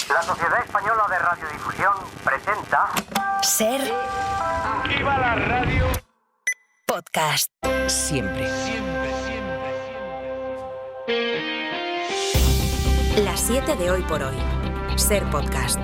La Sociedad Española de Radiodifusión presenta... Ser... ¡Viva la radio! Podcast. Siempre. Las 7 de hoy por hoy. Ser Podcast.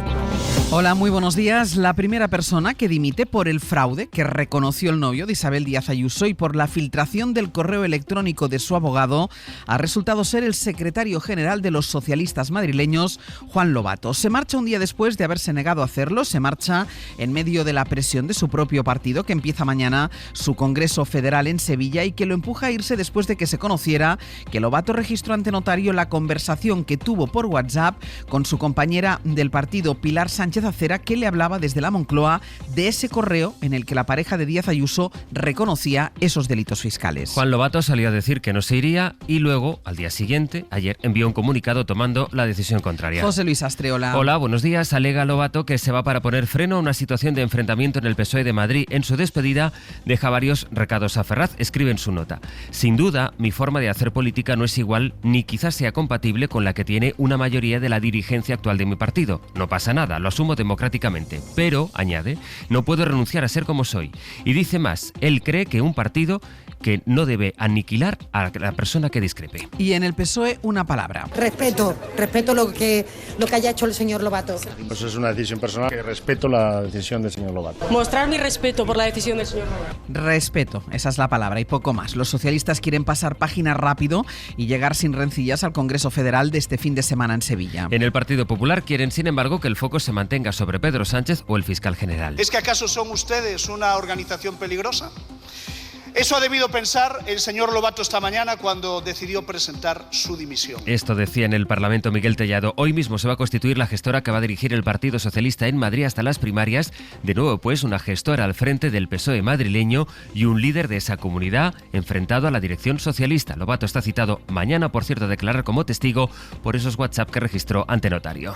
Hola, muy buenos días. La primera persona que dimite por el fraude que reconoció el novio de Isabel Díaz Ayuso y por la filtración del correo electrónico de su abogado ha resultado ser el secretario general de los socialistas madrileños, Juan Lobato. Se marcha un día después de haberse negado a hacerlo. Se marcha en medio de la presión de su propio partido, que empieza mañana su Congreso Federal en Sevilla y que lo empuja a irse después de que se conociera que Lobato registró ante notario la conversación que tuvo por WhatsApp con su compañera del partido, Pilar Sánchez Acera, que le hablaba desde la Moncloa de ese correo en el que la pareja de Díaz Ayuso reconocía esos delitos fiscales. Juan Lobato salió a decir que no se iría y luego, al día siguiente, ayer, envió un comunicado tomando la decisión contraria. José Luis Astreola. Hola, buenos días. Alega Lobato que se va para poner freno a una situación de enfrentamiento en el PSOE de Madrid. En su despedida deja varios recados a Ferraz. Escribe en su nota: sin duda, mi forma de hacer política no es igual ni quizás sea compatible con la que tiene una mayoría de la dirigencia actual de mi partido. No pasa nada, lo asumo democráticamente. Pero, añade, no puedo renunciar a ser como soy. Y dice más, él cree que un partido que no debe aniquilar a la persona que discrepe. Y en el PSOE una palabra. Respeto lo que haya hecho el señor Lobato. Pues es una decisión personal, que respeto la decisión del señor Lobato. Mostrar mi respeto por la decisión del señor Lobato. Respeto, esa es la palabra y poco más. Los socialistas quieren pasar página rápido y llegar sin rencillas al Congreso Federal de este fin de semana en Sevilla. En el Partido Popular quieren, sin embargo, que el foco se mantenga sobre Pedro Sánchez o el fiscal general. ¿Es que acaso son ustedes una organización peligrosa? Eso ha debido pensar el señor Lobato esta mañana cuando decidió presentar su dimisión. Esto decía en el Parlamento Miguel Tellado. Hoy mismo se va a constituir la gestora que va a dirigir el Partido Socialista en Madrid hasta las primarias. De nuevo, pues, una gestora al frente del PSOE madrileño y un líder de esa comunidad enfrentado a la dirección socialista. Lobato está citado mañana, por cierto, a declarar como testigo por esos WhatsApp que registró ante notario.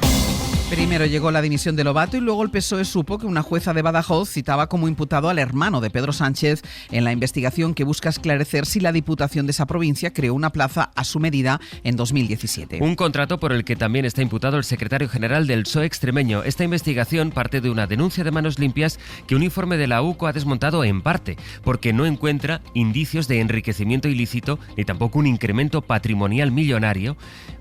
Primero llegó la dimisión de Lobato y luego el PSOE supo que una jueza de Badajoz citaba como imputado al hermano de Pedro Sánchez en la investigación que busca esclarecer si la Diputación de esa provincia creó una plaza a su medida en 2017. Un contrato por el que también está imputado el secretario general del PSOE extremeño. Esta investigación parte de una denuncia de manos limpias que un informe de la UCO ha desmontado en parte, porque no encuentra indicios de enriquecimiento ilícito ni tampoco un incremento patrimonial millonario,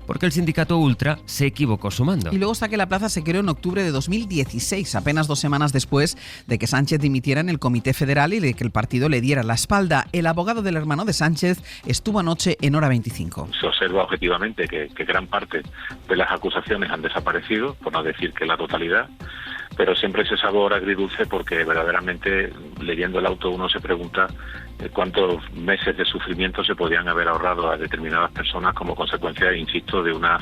porque el sindicato Ultra se equivocó sumando. Y luego está que la plaza se creó en octubre de 2016, apenas 2 semanas después de que Sánchez dimitiera en el Comité Federal y de que el partido le diera la espalda. El abogado del hermano de Sánchez estuvo anoche en Hora 25. Se observa objetivamente que gran parte de las acusaciones han desaparecido, por no decir que la totalidad, pero siempre ese sabor agridulce porque verdaderamente leyendo el auto uno se pregunta cuántos meses de sufrimiento se podían haber ahorrado a determinadas personas como consecuencia, insisto, de una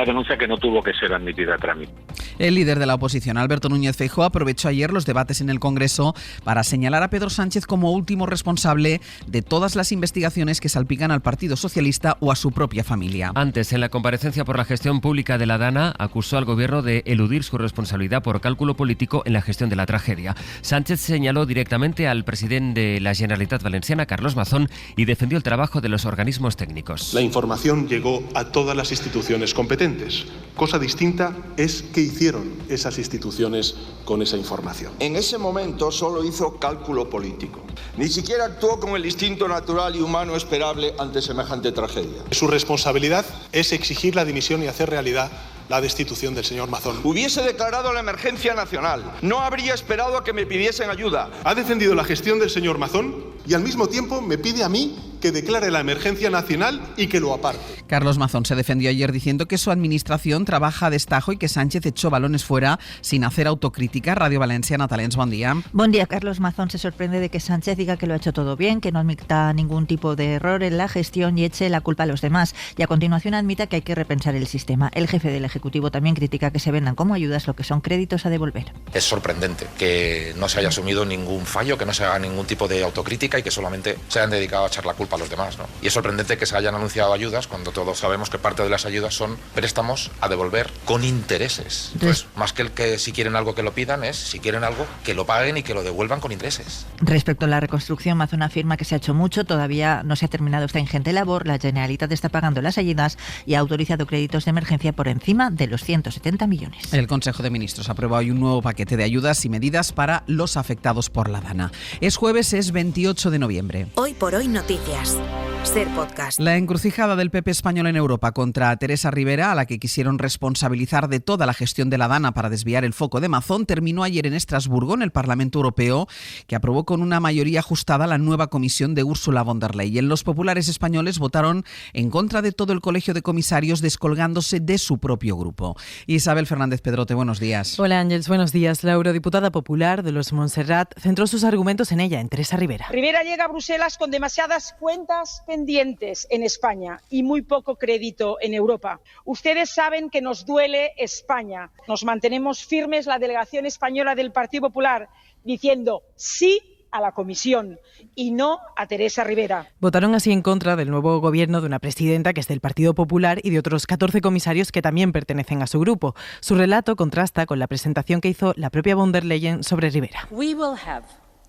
denuncia que no tuvo que ser admitida a trámite. El líder de la oposición, Alberto Núñez Feijóo, aprovechó ayer los debates en el Congreso para señalar a Pedro Sánchez como último responsable de todas las investigaciones que salpican al Partido Socialista o a su propia familia. Antes, en la comparecencia por la gestión pública de la DANA, acusó al gobierno de eludir su responsabilidad por cálculo político en la gestión de la tragedia. Sánchez señaló directamente al presidente de la Generalitat Valenciana, Carlos Mazón, y defendió el trabajo de los organismos técnicos. La información llegó a todas las instituciones competentes. Cosa distinta es qué hicieron esas instituciones con esa información. En ese momento solo hizo cálculo político. Ni siquiera actuó con el instinto natural y humano esperable ante semejante tragedia. Su responsabilidad es exigir la dimisión y hacer realidad la destitución del señor Mazón. Hubiese declarado la emergencia nacional. No habría esperado a que me pidiesen ayuda. Ha defendido la gestión del señor Mazón y al mismo tiempo me pide a mí que declare la emergencia nacional y que lo aparte. Carlos Mazón se defendió ayer diciendo que su administración trabaja a destajo y que Sánchez echó balones fuera sin hacer autocrítica. Radio Valencia, Natalens, buen día. Buen día. Carlos Mazón se sorprende de que Sánchez diga que lo ha hecho todo bien, que no admita ningún tipo de error en la gestión y eche la culpa a los demás. Y a continuación admita que hay que repensar el sistema. El jefe del Ejecutivo también critica que se vendan como ayudas lo que son créditos a devolver. Es sorprendente que no se haya asumido ningún fallo, que no se haga ningún tipo de autocrítica y que solamente se hayan dedicado a echar la culpa para los demás, ¿no? Y es sorprendente que se hayan anunciado ayudas cuando todos sabemos que parte de las ayudas son préstamos a devolver con intereses. Entonces, más que el que si quieren algo que lo pidan, es si quieren algo que lo paguen y que lo devuelvan con intereses. Respecto a la reconstrucción, Mazón afirma que se ha hecho mucho, todavía no se ha terminado esta ingente labor, la Generalitat está pagando las ayudas y ha autorizado créditos de emergencia por encima de los 170 millones. El Consejo de Ministros ha aprobado hoy un nuevo paquete de ayudas y medidas para los afectados por la Dana. Es jueves, es 28 de noviembre. Hoy por hoy noticias. Ser Podcast. La encrucijada del PP español en Europa contra Teresa Rivera, a la que quisieron responsabilizar de toda la gestión de la Dana para desviar el foco de Mazón, terminó ayer en Estrasburgo, en el Parlamento Europeo, que aprobó con una mayoría ajustada la nueva comisión de Ursula von der Leyen. Los populares españoles votaron en contra de todo el colegio de comisarios, descolgándose de su propio grupo. Isabel Fernández Pedrote, buenos días. Hola Ángels, buenos días. La eurodiputada popular de los Montserrat centró sus argumentos en ella, en Teresa Rivera. Rivera llega a Bruselas con demasiadas cuentas pendientes en España y muy poco crédito en Europa. Ustedes saben que nos duele España. Nos mantenemos firmes, la delegación española del Partido Popular, diciendo sí a la Comisión y no a Teresa Rivera. Votaron así en contra del nuevo gobierno de una presidenta que es del Partido Popular y de otros 14 comisarios que también pertenecen a su grupo. Su relato contrasta con la presentación que hizo la propia von der Leyen sobre Rivera. We will have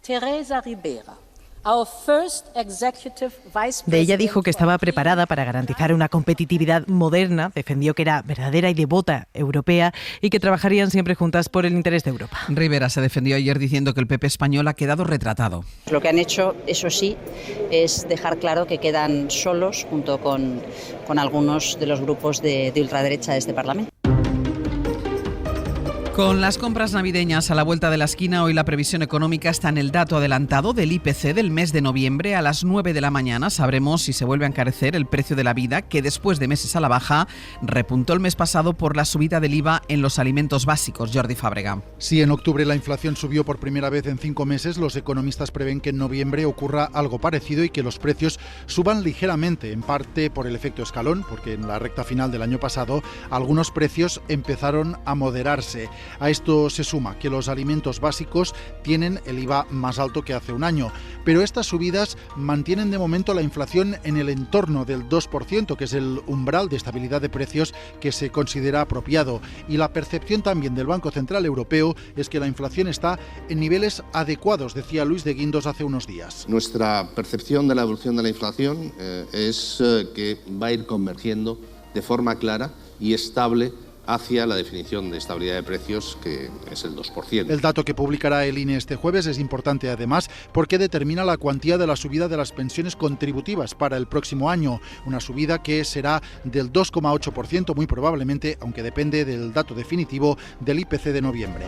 Teresa Rivera. De ella dijo que estaba preparada para garantizar una competitividad moderna, defendió que era verdadera y devota europea y que trabajarían siempre juntas por el interés de Europa. Rivera se defendió ayer diciendo que el PP español ha quedado retratado. Lo que han hecho, eso sí, es dejar claro que quedan solos junto con algunos de los grupos de ultraderecha de este Parlamento. Con las compras navideñas a la vuelta de la esquina, hoy la previsión económica está en el dato adelantado del IPC del mes de noviembre. A las 9 de la mañana sabremos si se vuelve a encarecer el precio de la vida, que después de meses a la baja repuntó el mes pasado por la subida del IVA en los alimentos básicos. Jordi Fábrega. Si en octubre la inflación subió por primera vez en 5 meses, los economistas prevén que en noviembre ocurra algo parecido y que los precios suban ligeramente, en parte por el efecto escalón, porque en la recta final del año pasado algunos precios empezaron a moderarse. A esto se suma que los alimentos básicos tienen el IVA más alto que hace un año, pero estas subidas mantienen de momento la inflación en el entorno del 2%, que es el umbral de estabilidad de precios que se considera apropiado. Y la percepción también del Banco Central Europeo es que la inflación está en niveles adecuados, decía Luis de Guindos hace unos días. Nuestra percepción de la evolución de la inflación es que va a ir convergiendo de forma clara y estable hacia la definición de estabilidad de precios, que es el 2%. El dato que publicará el INE este jueves es importante además porque determina la cuantía de la subida de las pensiones contributivas para el próximo año, una subida que será del 2,8% muy probablemente, aunque depende del dato definitivo del IPC de noviembre.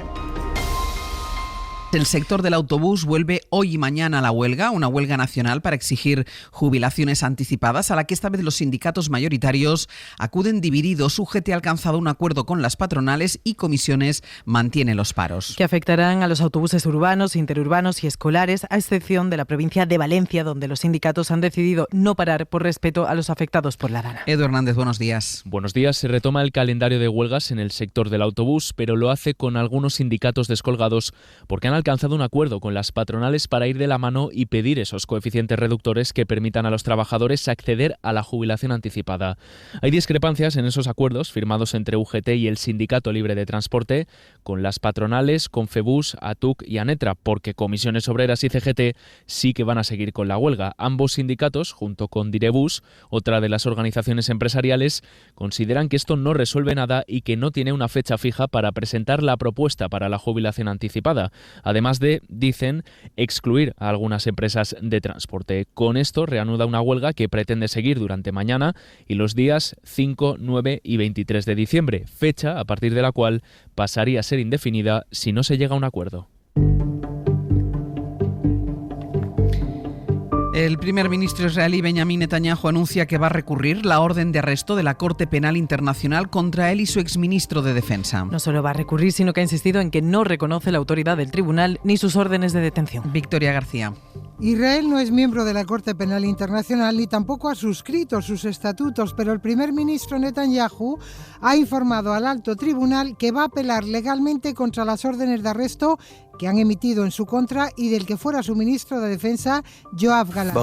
El sector del autobús vuelve hoy y mañana a la huelga, una huelga nacional para exigir jubilaciones anticipadas, a la que esta vez los sindicatos mayoritarios acuden divididos. UGT ha alcanzado un acuerdo con las patronales y Comisiones mantiene los paros. Que afectarán a los autobuses urbanos, interurbanos y escolares, a excepción de la provincia de Valencia, donde los sindicatos han decidido no parar por respeto a los afectados por la Dana. Edu Hernández, buenos días. Buenos días. Se retoma el calendario de huelgas en el sector del autobús, pero lo hace con algunos sindicatos descolgados porque han alcanzado un acuerdo con las patronales para ir de la mano y pedir esos coeficientes reductores que permitan a los trabajadores acceder a la jubilación anticipada. Hay discrepancias en esos acuerdos firmados entre UGT y el Sindicato Libre de Transporte, con las patronales, Confebus, ATUC y ANETRA, porque Comisiones Obreras y CGT sí que van a seguir con la huelga. Ambos sindicatos, junto con Direbus, otra de las organizaciones empresariales, consideran que esto no resuelve nada y que no tiene una fecha fija para presentar la propuesta para la jubilación anticipada. Además de, dicen, excluir a algunas empresas de transporte. Con esto reanuda una huelga que pretende seguir durante mañana y los días 5, 9 y 23 de diciembre, fecha a partir de la cual pasaría a ser indefinida si no se llega a un acuerdo. El primer ministro israelí Benjamin Netanyahu anuncia que va a recurrir la orden de arresto de la Corte Penal Internacional contra él y su exministro de Defensa. No solo va a recurrir, sino que ha insistido en que no reconoce la autoridad del tribunal ni sus órdenes de detención. Victoria García. Israel no es miembro de la Corte Penal Internacional ni tampoco ha suscrito sus estatutos, pero el primer ministro Netanyahu ha informado al alto tribunal que va a apelar legalmente contra las órdenes de arresto que han emitido en su contra y del que fuera su ministro de Defensa, Yoav Gallant.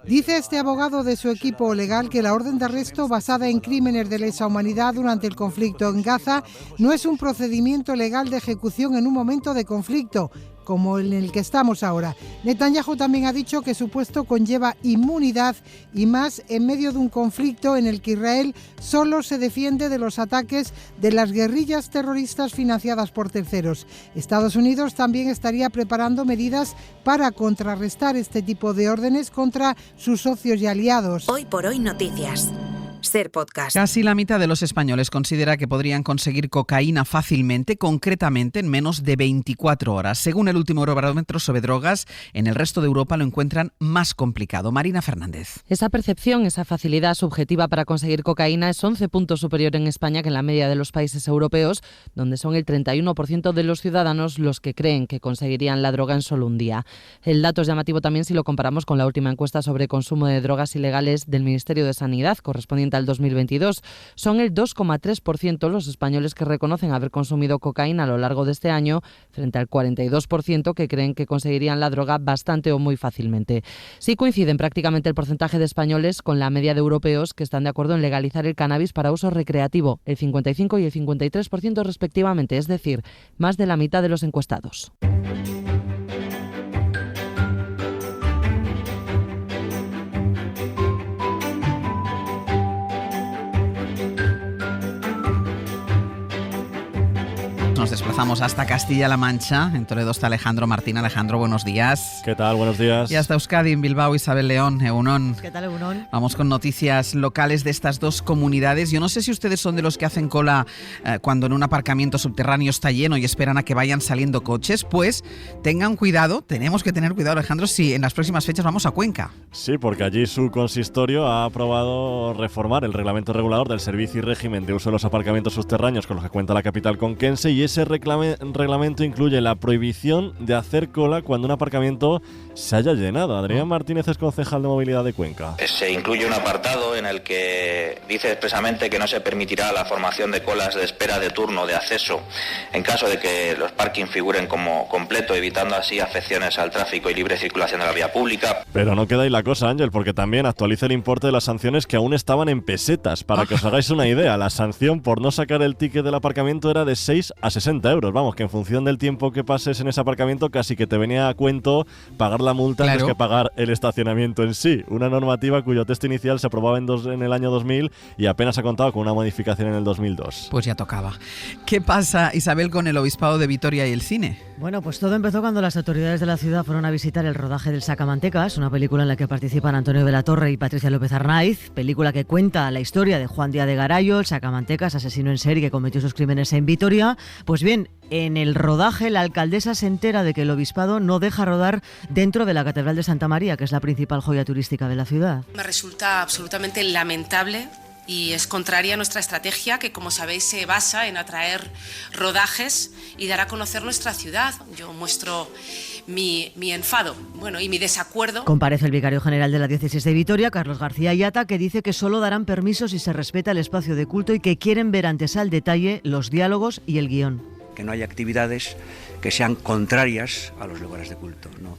Dice este abogado de su equipo legal que la orden de arresto basada en crímenes de lesa humanidad durante el conflicto en Gaza no es un procedimiento legal de ejecución en un momento de conflicto, como en el que estamos ahora. Netanyahu también ha dicho que su puesto conlleva inmunidad y más en medio de un conflicto en el que Israel solo se defiende de los ataques de las guerrillas terroristas financiadas por terceros. Estados Unidos también estaría preparando medidas para contrarrestar este tipo de órdenes contra sus socios y aliados. Hoy por hoy noticias. Ser Podcast. Casi la mitad de los españoles considera que podrían conseguir cocaína fácilmente, concretamente en menos de 24 horas. Según el último Eurobarómetro sobre drogas, en el resto de Europa lo encuentran más complicado. Marina Fernández. Esa percepción, esa facilidad subjetiva para conseguir cocaína es 11 puntos superior en España que en la media de los países europeos, donde son el 31% de los ciudadanos los que creen que conseguirían la droga en solo un día. El dato es llamativo también si lo comparamos con la última encuesta sobre consumo de drogas ilegales del Ministerio de Sanidad, correspondiente al 2022. Son el 2,3% los españoles que reconocen haber consumido cocaína a lo largo de este año, frente al 42% que creen que conseguirían la droga bastante o muy fácilmente. Sí coinciden prácticamente el porcentaje de españoles con la media de europeos que están de acuerdo en legalizar el cannabis para uso recreativo, el 55 y el 53% respectivamente, es decir, más de la mitad de los encuestados. Nos desplazamos hasta Castilla-La Mancha. En Toledo está Alejandro Martín. Alejandro, buenos días. ¿Qué tal? Buenos días. Y hasta Euskadi, en Bilbao, Isabel León. Egunon. ¿Qué tal, Egunon? Vamos con noticias locales de estas dos comunidades. Yo no sé si ustedes son de los que hacen cola cuando en un aparcamiento subterráneo está lleno y esperan a que vayan saliendo coches. Pues tengan cuidado, tenemos que tener cuidado, Alejandro, si en las próximas fechas vamos a Cuenca. Sí, porque allí su consistorio ha aprobado reformar el reglamento regulador del servicio y régimen de uso de los aparcamientos subterráneos con los que cuenta la capital conquense, y ese reglamento incluye la prohibición de hacer cola cuando un aparcamiento se haya llenado. Adrián Martínez es concejal de movilidad de Cuenca. Se incluye un apartado en el que dice expresamente que no se permitirá la formación de colas de espera de turno de acceso en caso de que los parkings figuren como completo, evitando así afecciones al tráfico y libre circulación de la vía pública. Pero no queda ahí la cosa, Ángel, porque también actualiza el importe de las sanciones que aún estaban en pesetas. Para que os hagáis una idea, la sanción por no sacar el ticket del aparcamiento era de 6 a 60 euros. Vamos, que en función del tiempo que pases en ese aparcamiento casi que te venía a cuento pagar la multa antes que pagar el estacionamiento en sí. Una normativa cuyo texto inicial se aprobaba en el año 2000 y apenas ha contado con una modificación en el 2002. Pues ya tocaba. ¿Qué pasa, Isabel, con el Obispado de Vitoria y el cine? Bueno, pues todo empezó cuando las autoridades de la ciudad fueron a visitar el rodaje del Sacamantecas, una película en la que participan Antonio de la Torre y Patricia López Arnaiz, película que cuenta la historia de Juan Díaz de Garayo, el Sacamantecas, asesino en serie que cometió sus crímenes en Vitoria. Pues bien, en el rodaje la alcaldesa se entera de que el obispado no deja rodar dentro de la Catedral de Santa María, que es la principal joya turística de la ciudad. Me resulta absolutamente lamentable y es contraria a nuestra estrategia, que como sabéis se basa en atraer rodajes y dar a conocer nuestra ciudad. Yo muestro mi enfado, y mi desacuerdo. Comparece el vicario general de la diócesis de Vitoria, Carlos García Ayata, que dice que solo darán permisos si se respeta el espacio de culto y que quieren ver antes al detalle los diálogos y el guión. Que no haya actividades que sean contrarias a los lugares de culto, ¿no?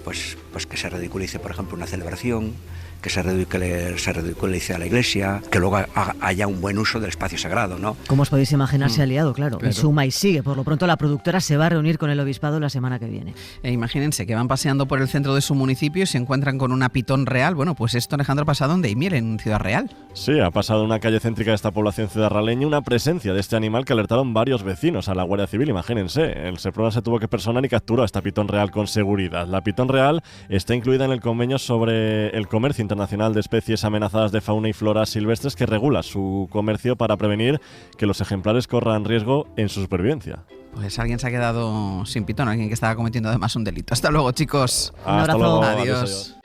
Pues que se ridiculice, por ejemplo, una celebración, que se ridiculice a la iglesia, que luego haya un buen uso del espacio sagrado, ¿no? Como os podéis imaginar, se ha liado, claro. Y suma y sigue. Por lo pronto, la productora se va a reunir con el obispado la semana que viene. Imagínense que van paseando por el centro de su municipio y se encuentran con una pitón real. Bueno, pues esto, Alejandro, ha pasado en Daimiel, en Ciudad Real. Sí, ha pasado en una calle céntrica de esta población ciudadraleña una presencia de este animal que alertaron varios vecinos a la Guardia Civil. Imagínense, el Seprona se tuvo que personar y capturó a esta pitón real con seguridad. La pitón real está incluida en el convenio sobre el comercio internacional de especies amenazadas de fauna y flora silvestres, que regula su comercio para prevenir que los ejemplares corran riesgo en su supervivencia. Pues alguien se ha quedado sin pitón, alguien que estaba cometiendo además un delito. Hasta luego, chicos. Hasta luego. Adiós.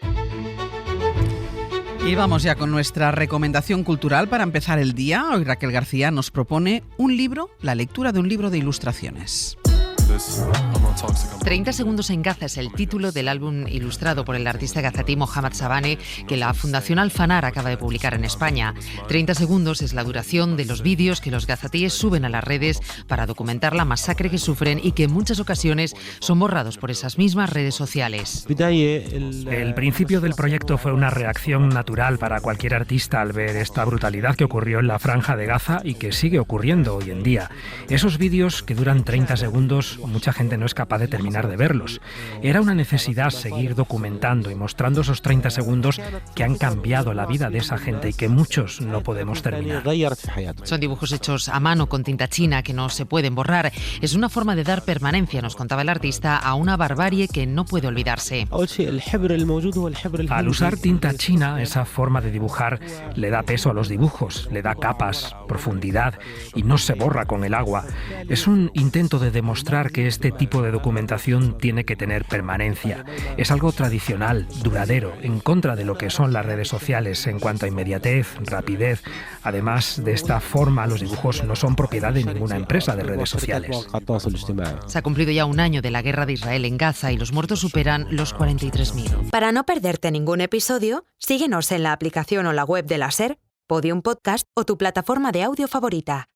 Y vamos ya con nuestra recomendación cultural para empezar el día. Hoy Raquel García nos propone un libro, la lectura de un libro de ilustraciones. 30 segundos en Gaza es el título del álbum ilustrado por el artista gazatí Mohamed Sabane que la Fundación Al-Fanar acaba de publicar en España. 30 segundos es la duración de los vídeos que los gazatíes suben a las redes para documentar la masacre que sufren y que en muchas ocasiones son borrados por esas mismas redes sociales. El principio del proyecto fue una reacción natural para cualquier artista al ver esta brutalidad que ocurrió en la Franja de Gaza y que sigue ocurriendo hoy en día. Esos vídeos que duran 30 segundos, mucha gente no es capaz de terminar de verlos. Era una necesidad seguir documentando y mostrando esos 30 segundos que han cambiado la vida de esa gente y que muchos no podemos terminar. Son dibujos hechos a mano con tinta china que no se pueden borrar. Es una forma de dar permanencia, nos contaba el artista, a una barbarie que no puede olvidarse. Al usar tinta china, esa forma de dibujar le da peso a los dibujos, le da capas, profundidad y no se borra con el agua. Es un intento de demostrar que este tipo de documentación tiene que tener permanencia. Es algo tradicional, duradero, en contra de lo que son las redes sociales en cuanto a inmediatez, rapidez. Además, de esta forma, los dibujos no son propiedad de ninguna empresa de redes sociales. Se ha cumplido ya un año de la guerra de Israel en Gaza y los muertos superan los 43.000. Para no perderte ningún episodio, síguenos en la aplicación o la web de la SER, Podium Podcast o tu plataforma de audio favorita.